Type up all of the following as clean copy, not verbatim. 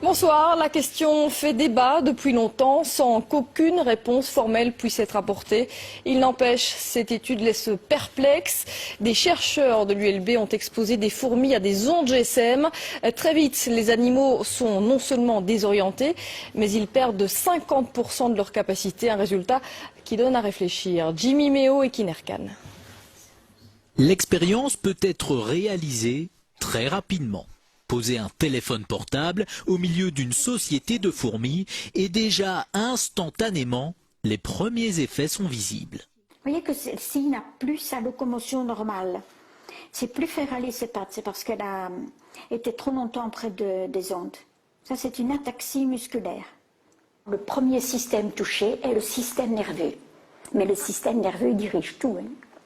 Bonsoir, la question fait débat depuis longtemps sans qu'aucune réponse formelle puisse être apportée. Il n'empêche, cette étude laisse perplexe. Des chercheurs de l'ULB ont exposé des fourmis à des ondes GSM. Très vite, les animaux sont non seulement désorientés, mais ils perdent de 50% de leur capacité, un résultat qui donne à réfléchir. Jimmy Méo et Kinerkan. L'expérience peut être réalisée très rapidement. Poser un téléphone portable au milieu d'une société de fourmis et déjà instantanément, les premiers effets sont visibles. Vous voyez que celle-ci n'a plus sa locomotion normale. C'est plus faire aller ses pattes, c'est parce qu'elle a été trop longtemps près des ondes. Ça, c'est une ataxie musculaire. Le premier système touché est le système nerveux. Mais le système nerveux dirige tout.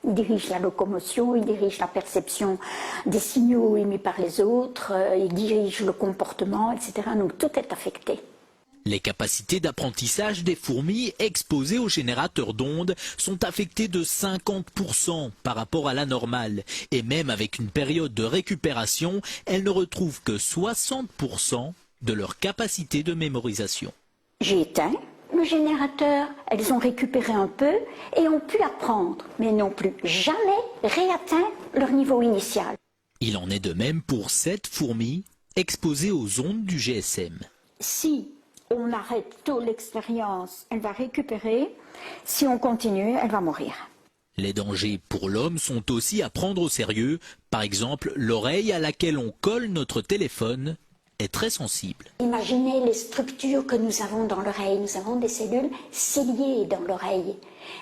Il dirige la locomotion, il dirige la perception des signaux émis par les autres, il dirige le comportement, etc. Donc tout est affecté. Les capacités d'apprentissage des fourmis exposées aux générateurs d'ondes sont affectées de 50% par rapport à la normale. Et même avec une période de récupération, elles ne retrouvent que 60% de leur capacité de mémorisation. J'ai éteint le générateur, elles ont récupéré un peu et ont pu apprendre, mais n'ont plus jamais réatteint leur niveau initial. Il en est de même pour cette fourmi exposée aux ondes du GSM. Si on arrête tôt l'expérience, elle va récupérer. Si on continue, elle va mourir. Les dangers pour l'homme sont aussi à prendre au sérieux. Par exemple, l'oreille à laquelle on colle notre téléphone est très sensible. Imaginez les structures que nous avons dans l'oreille. Nous avons des cellules ciliées dans l'oreille.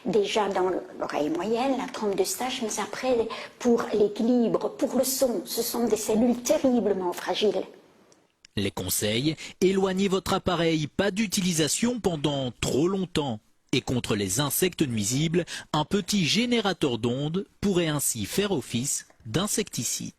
Déjà dans l'oreille moyenne, la trompe d'Eustache, mais après, pour l'équilibre, pour le son, ce sont des cellules terriblement fragiles. Les conseils, éloignez votre appareil, pas d'utilisation pendant trop longtemps. Et contre les insectes nuisibles, un petit générateur d'ondes pourrait ainsi faire office d'insecticide.